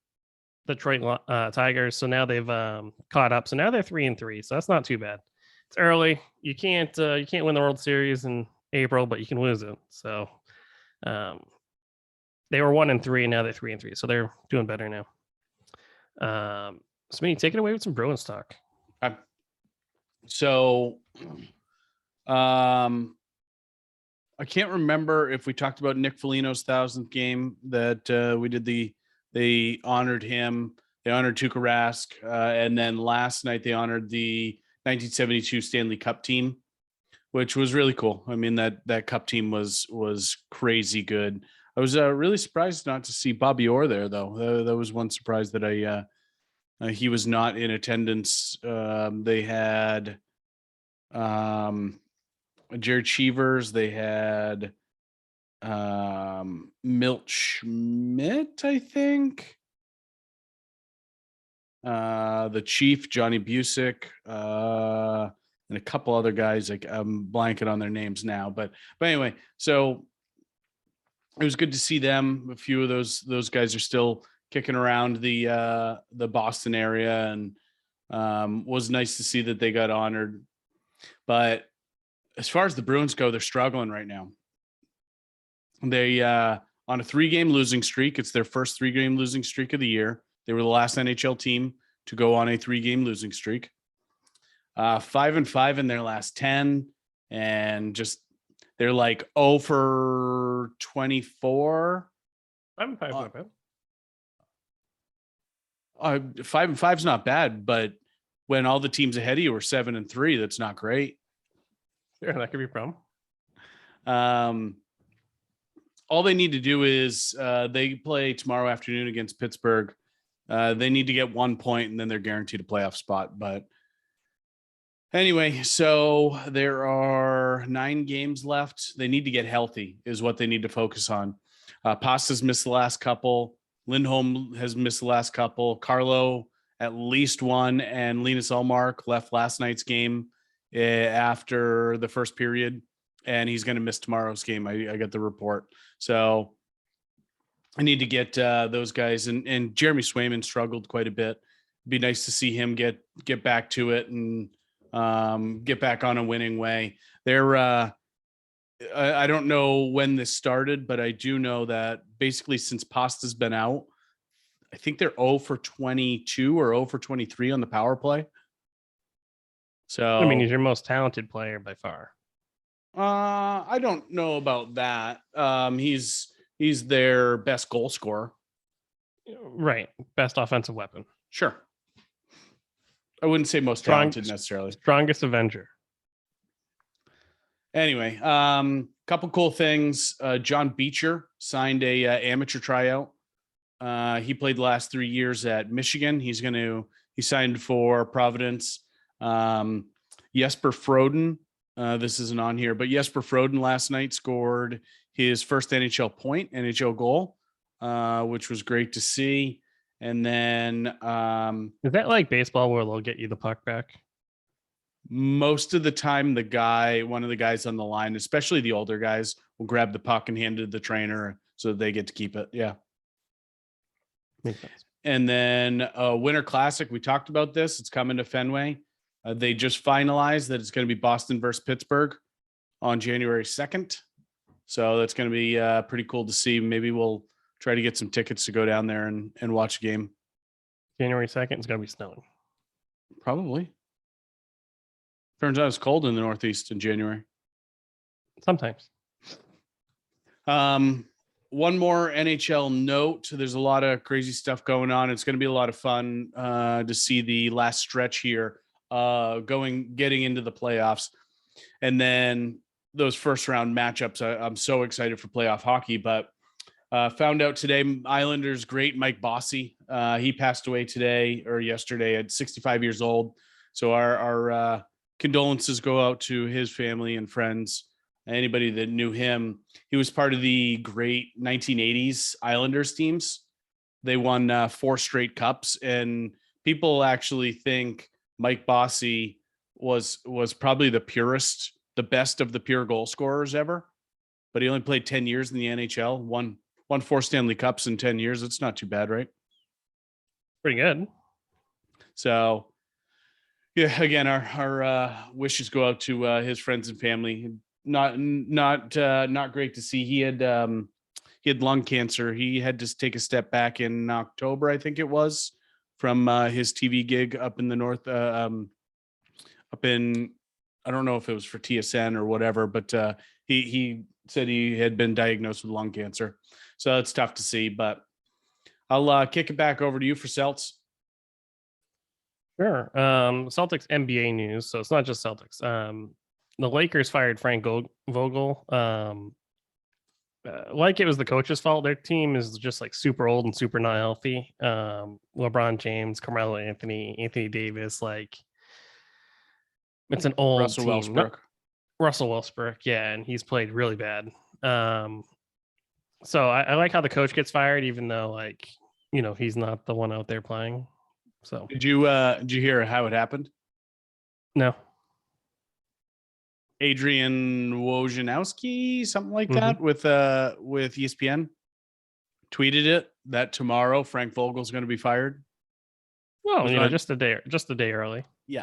the Detroit Tigers. So now they've caught up. So now they're 3 and 3. So that's not too bad. It's early. You can't win the World Series in April, but you can lose it. So they were 1 and 3, and now they're 3 and 3. So they're doing better now. Smitty, take it away with some Bruins talk. So, I can't remember if we talked about Nick Foligno's 1,000th game that we did. They honored him. They honored Tuukka Rask, and then last night they honored the 1972 Stanley Cup team, which was really cool. I mean, that Cup team was crazy good. I was really surprised not to see Bobby Orr there, though. That was one surprise that he was not in attendance. They had Jared Cheevers. They had Milt Schmidt, I think. The Chief, Johnny Busick, and a couple other guys. Like, I'm blanking on their names now, but anyway, so it was good to see them. A few of those guys are still kicking around the Boston area, and was nice to see that they got honored. But as far as the Bruins go, they're struggling right now. They on a 3-game losing streak. It's their first 3-game losing streak of the year. They were the last NHL team to go on a 3-game losing streak. 5-5 in their last 10, and just they're like 0 for 24. 5-5. 5-5 is not bad, but when all the teams ahead of you were 7-3, that's not great. Sure, that could be a problem. All they need to do is they play tomorrow afternoon against Pittsburgh. They need to get 1 point, and then they're guaranteed a playoff spot. But anyway, so there are 9 games left. They need to get healthy is what they need to focus on. Pasta's missed the last couple. Lindholm has missed the last couple. Carlo at least 1, and Linus Ullmark left last night's game after the first period, and he's going to miss tomorrow's game. I got the report. So I need to get those guys, and Jeremy Swayman struggled quite a bit. It'd be nice to see him get back to it and get back on a winning way. They're I don't know when this started, but I do know that basically since Pasta's been out, I think they're 0 for 22 or 0 for 23 on the power play. So I mean, he's your most talented player by far. I don't know about that. He's their best goal scorer. Right. Best offensive weapon. Sure. I wouldn't say most talented necessarily. Strongest Avenger. Anyway, couple cool things. John Beecher signed a amateur tryout. He played the last 3 years at Michigan. He's going He signed for Providence. Jesper Froden, this isn't on here, but Jesper Froden last night scored his first NHL goal, which was great to see. And then is that like baseball where they'll get you the puck back? Most of the time, one of the guys on the line, especially the older guys, will grab the puck and hand it to the trainer so that they get to keep it. Yeah. Makes sense. And then Winter Classic, we talked about this. It's coming to Fenway. They just finalized that it's going to be Boston versus Pittsburgh on January 2nd. So that's going to be pretty cool to see. Maybe we'll try to get some tickets to go down there and watch a game. January 2nd, it's going to be snowing. Probably. Turns out it's cold in the Northeast in January. Sometimes. One more NHL note. There's a lot of crazy stuff going on. It's going to be a lot of fun to see the last stretch here, getting into the playoffs. And then those first round matchups. I'm so excited for playoff hockey, but found out today, Islanders great Mike Bossy. He passed away today or yesterday at 65 years old. So our condolences go out to his family and friends. Anybody that knew him. He was part of the great 1980s Islanders teams. They won 4 straight cups, and people actually think Mike Bossy was probably the best of the pure goal scorers ever. But he only played 10 years in the NHL, won 4 Stanley Cups in 10 years. It's not too bad, right? Pretty good. So, yeah, again, our wishes go out to his friends and family. Not great to see. He had lung cancer. He had to take a step back in October, I think it was, from his TV gig up in the north, up in, I don't know if it was for TSN or whatever, but he said he had been diagnosed with lung cancer. So it's tough to see, but I'll kick it back over to you for Celts. Sure. Celtics NBA news. So it's not just Celtics. The Lakers fired Frank Vogel. Like it was the coach's fault. Their team is just like super old and super not healthy. LeBron James, Carmelo Anthony Davis, like it's an old Russell team. Westbrook. Russell Westbrook, yeah, and he's played really bad. So I like how the coach gets fired, even though he's not the one out there playing. So did you hear how it happened? No. Adrian Wojnarowski, something like that, with ESPN, tweeted it that tomorrow Frank Vogel's going to be fired. Well, just a day early. Yeah.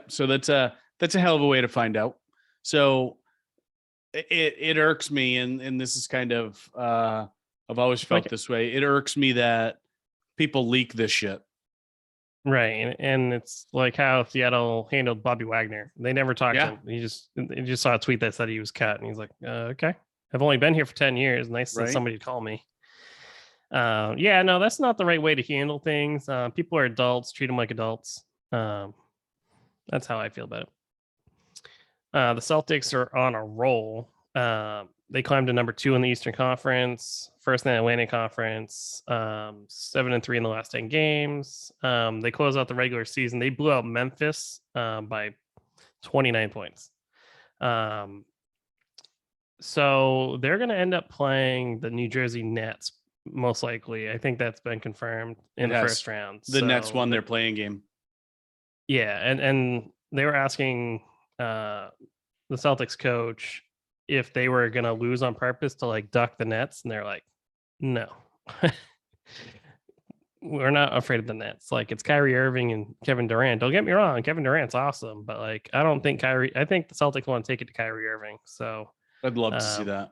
So that's a hell of a way to find out. So it irks me, and this is kind of I've always felt this way. It irks me that people leak this shit. Right, and it's like how Seattle handled Bobby Wagner. They never talked to him. He just saw a tweet that said he was cut, and he's like, "Okay, I've only been here for 10 years. Nice that somebody call me." No, that's not the right way to handle things. People are adults. Treat them like adults. That's how I feel about it. The Celtics are on a roll. They climbed to number 2 in the Eastern Conference, first in the Atlantic Conference, 7-3 in the last 10 games. They close out the regular season. They blew out Memphis by 29 points. So they're going to end up playing the New Jersey Nets, most likely. I think that's been confirmed in the first round. The Nets won their playing game. Yeah, and they were asking the Celtics coach if they were going to lose on purpose to duck the Nets, and they're like, no. We're not afraid of the Nets. It's Kyrie Irving and Kevin Durant. Don't get me wrong, Kevin Durant's awesome, but I don't think I think the Celtics want to take it to Kyrie Irving. So I'd love to see that.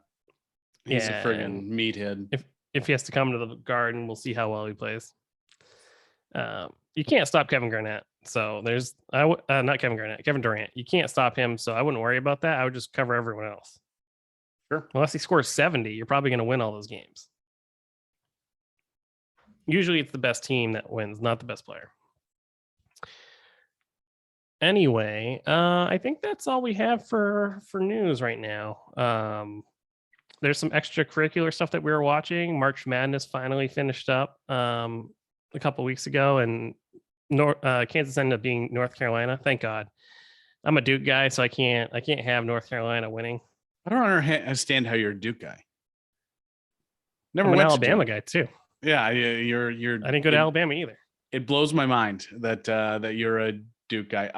He's a friggin' meathead. If he has to come to the Garden, we'll see how well he plays. You can't stop Kevin Garnett. So there's not Kevin Garnett, Kevin Durant. You can't stop him. So I wouldn't worry about that. I would just cover everyone else. Sure. Unless he scores 70, you're probably going to win all those games. Usually it's the best team that wins, not the best player. Anyway, I think that's all we have for news right now. There's some extracurricular stuff that we were watching. March Madness finally finished up. a couple weeks ago, and Kansas ended up being North Carolina. Thank God. I'm a Duke guy, so I can't have North Carolina winning. I don't understand how you're a Duke guy. Never I'm an went Alabama to Duke. guy too. Yeah, you're. I didn't go to Alabama either. It blows my mind that that you're a Duke guy.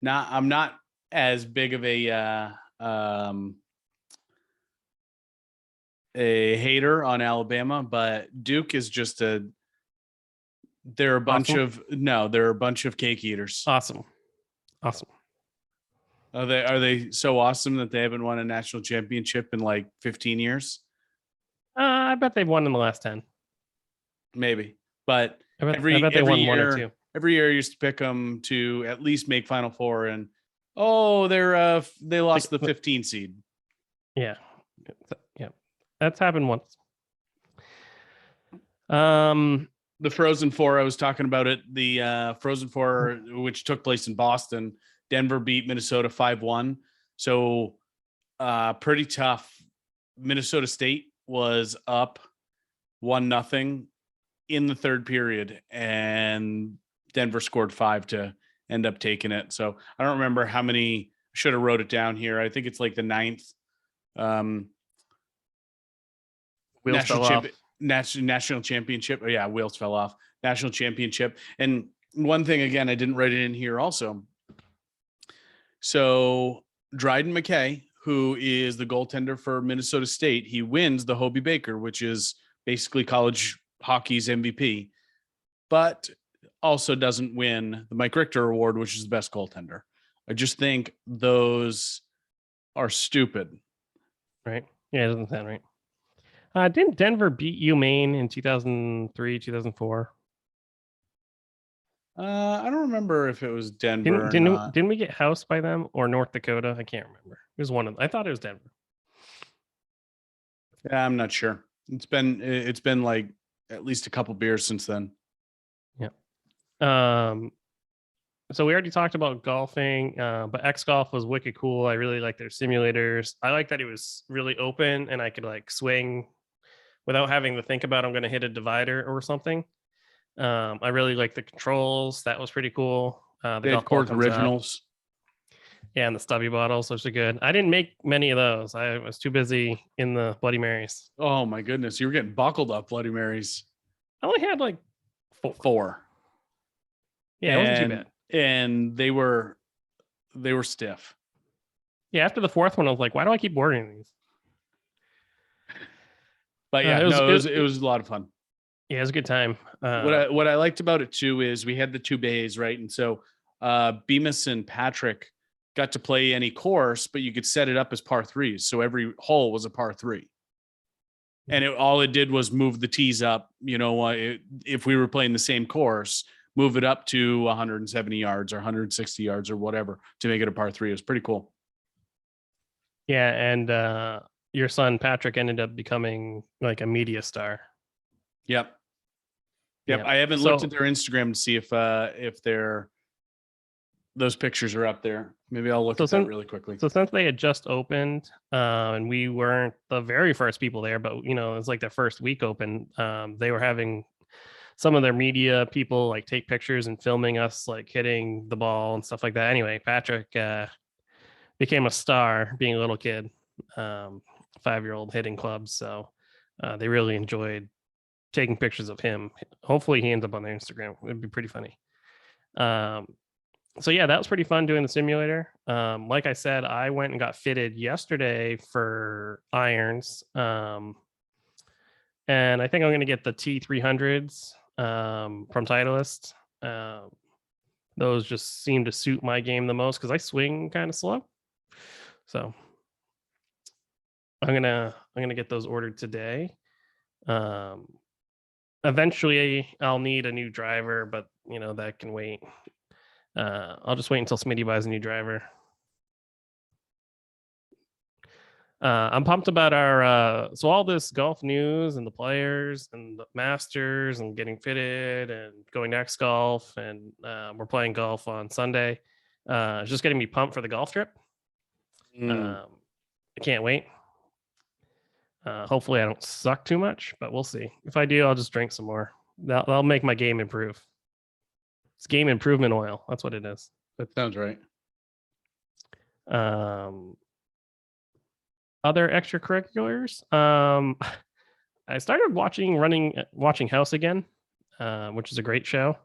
I'm not as big of a hater on Alabama, but Duke is just they're a bunch of cake eaters. Awesome. Are they so awesome that they haven't won a national championship in like 15 years? I bet they've won in the last 10. Maybe, but I bet they won year, 1 or 2. Every year I used to pick them to at least make Final Four, and they lost the 15 seed. Yeah. That's happened once. The Frozen Four, I was talking about it. The Frozen Four, which took place in Boston, Denver beat Minnesota 5-1. So pretty tough. Minnesota State was up 1-0 in the third period, and Denver scored 5 to end up taking it. So I don't remember how many. Should have wrote it down here. I think it's like the 9th. National championship. Oh, yeah, wheels fell off. National championship. And one thing, again, I didn't write it in here also. So Dryden McKay, who is the goaltender for Minnesota State, he wins the Hobey Baker, which is basically college hockey's MVP, but also doesn't win the Mike Richter Award, which is the best goaltender. I just think those are stupid. Right. Yeah, it doesn't sound right. Didn't Denver beat UMaine in 2003, 2004? I don't remember if it was Denver or not. Didn't we get housed by them or North Dakota? I can't remember. It was one of them. I thought it was Denver. Yeah, I'm not sure. It's been like at least a couple beers since then. Yeah. So we already talked about golfing, but X Golf was wicked cool. I really like their simulators. I like that it was really open and I could like swing without having to think about I'm going to hit a divider or something. I really like the controls. That was pretty cool. The Dave Court originals. Yeah, and the stubby bottles, which are good. I didn't make many of those. I was too busy in the Bloody Marys. Oh my goodness, you were getting buckled up Bloody Marys. I only had like 4. Yeah, it wasn't too bad. And they were stiff. Yeah, after the 4th one, I was like, why do I keep ordering these? But yeah, it was a lot of fun. Yeah, it was a good time. What I liked about it too is we had the 2 bays, right? And so Bemis and Patrick got to play any course, but you could set it up as par 3s. So every hole was a par 3. And all it did was move the tees up. You know, if we were playing the same course, move it up to 170 yards or 160 yards or whatever to make it a par 3. It was pretty cool. Yeah, and your son Patrick ended up becoming like a media star. Yep. I haven't looked at their Instagram to see if those pictures are up there. Maybe I'll look at that really quickly. So since they had just opened, and we weren't the very first people there, but you know, it was like their first week open. They were having some of their media people like take pictures and filming us like hitting the ball and stuff like that. Anyway, Patrick became a star being a little kid, 5-year-old hitting clubs. So they really enjoyed taking pictures of him. Hopefully he ends up on their Instagram. It'd be pretty funny. So yeah, that was pretty fun doing the simulator. Like I said, I went and got fitted yesterday for irons. And I think I'm going to get the T300s from Titleist. Those just seem to suit my game the most because I swing kind of slow. So I'm gonna get those ordered today. Eventually I'll need a new driver, but you know, that can wait. I'll just wait until Smitty buys a new driver. I'm pumped about our so all this golf news and the players and the Masters and getting fitted and going to X Golf, and we're playing golf on Sunday. It's just getting me pumped for the golf trip. I can't wait. Hopefully I don't suck too much, but we'll see. If I do, I'll just drink some more. That'll make my game improve. It's game improvement oil. That's what it is. That sounds right. Other extracurriculars. I started watching House again, which is a great show.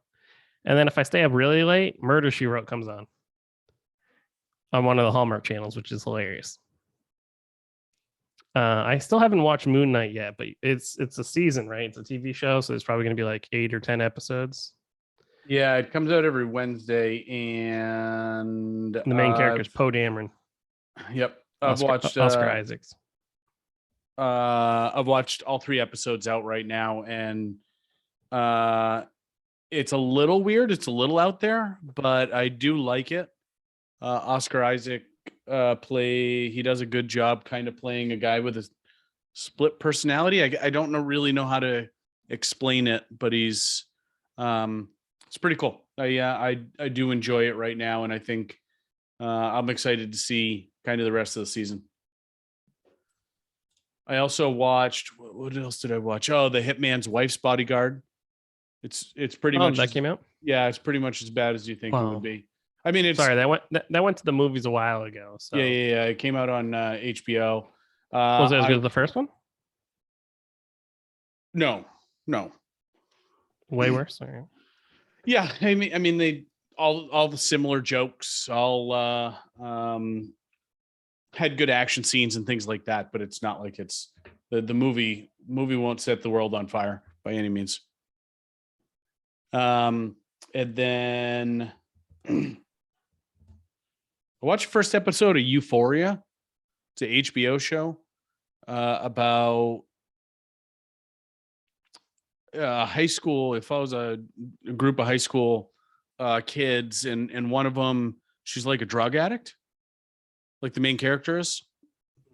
And then if I stay up really late, Murder, She Wrote comes on one of the Hallmark channels, which is hilarious. I still haven't watched Moon Knight yet, but it's a season, right? It's a TV show, so it's probably going to be like 8 or 10 episodes. Yeah, it comes out every Wednesday, and The main character is Poe Dameron. Yep, I've watched Oscar Isaacs. I've watched all 3 episodes out right now, and it's a little weird. It's a little out there, but I do like it. Oscar Isaac he does a good job kind of playing a guy with a split personality. I don't really know how to explain it, but he's it's pretty cool. I do enjoy it right now, and I think I'm excited to see kind of the rest of the season. I also watched, what else did I watch? Oh, The Hitman's Wife's Bodyguard. It's pretty much that came out. Yeah, it's pretty much as bad as you think it would be. I mean, it's sorry, that went to the movies a while ago. So yeah. It came out on HBO. Was it as good as the first one? No. Way worse. Sorry. Yeah, I mean they all the similar jokes, all had good action scenes and things like that, but it's not like it's the movie won't set the world on fire by any means. And then I watched the first episode of Euphoria. It's an HBO show about high school. It follows a group of high school kids, and one of them, she's like a drug addict, like the main character is.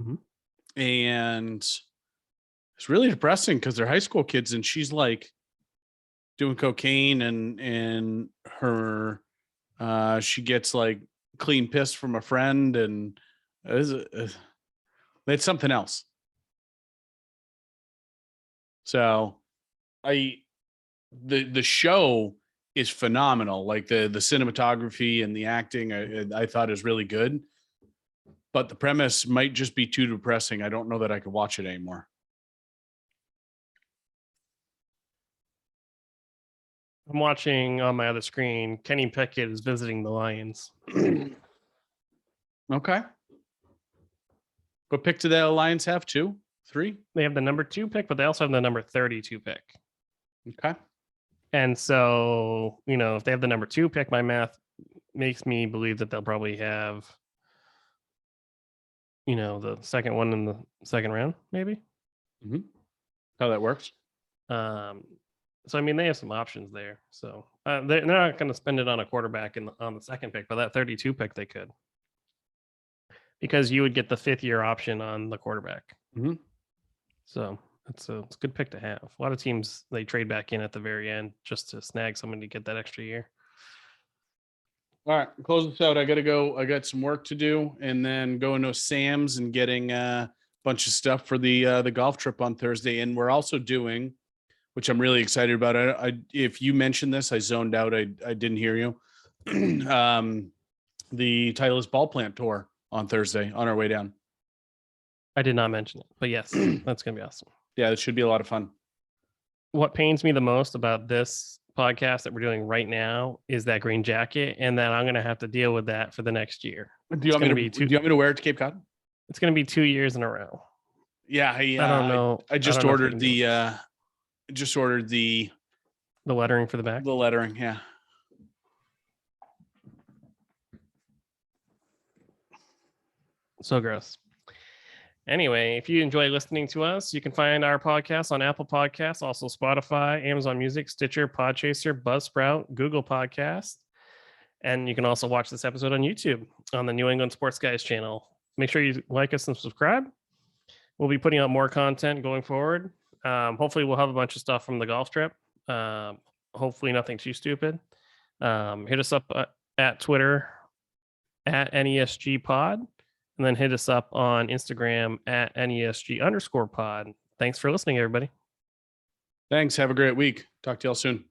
Mm-hmm. And it's really depressing because they're high school kids, and she's like doing cocaine, and her she gets like clean piss from a friend, and it's something else. So the show is phenomenal. Like the cinematography and the acting I thought is really good, but the premise might just be too depressing. I don't know that I could watch it anymore. I'm watching on my other screen. Kenny Pickett is visiting the Lions. Okay. What pick do the Lions have? 2, 3? They have the number 2 pick, but they also have the number 32 pick. Okay. And so, if they have the number 2 pick, my math makes me believe that they'll probably have, the second one in the second round, maybe. Mm-hmm. How that works. So, I mean, they have some options there. So they're not going to spend it on a quarterback on the second pick, but that 32 pick they could. Because you would get the 5th-year option on the quarterback. Mm-hmm. So it's a good pick to have. A lot of teams, they trade back in at the very end just to snag someone to get that extra year. All right, close this out. I got to go. I got some work to do, and then going to Sam's and getting a bunch of stuff for the golf trip on Thursday. And we're also doing, which I'm really excited about. If you mentioned this, I zoned out. I didn't hear you. The Titleist Ball Plant Tour on Thursday on our way down. I did not mention it, but yes, that's going to be awesome. Yeah, it should be a lot of fun. What pains me the most about this podcast that we're doing right now is that green jacket, and that I'm going to have to deal with that for the next year. Do you want me to wear it to Cape Cod? It's going to be 2 years in a row. Yeah, I don't know. I just ordered the lettering for the back. The lettering, yeah. So gross. Anyway, if you enjoy listening to us, you can find our podcast on Apple Podcasts, also Spotify, Amazon Music, Stitcher, Podchaser, Buzzsprout, Google Podcasts. And you can also watch this episode on YouTube on the New England Sports Guys channel. Make sure you like us and subscribe. We'll be putting out more content going forward. Hopefully we'll have a bunch of stuff from the golf trip. Hopefully nothing too stupid. Hit us up at Twitter at NESG Pod. and then hit us up on Instagram at NESG_pod. Thanks for listening, everybody. Thanks. Have a great week. Talk to y'all soon.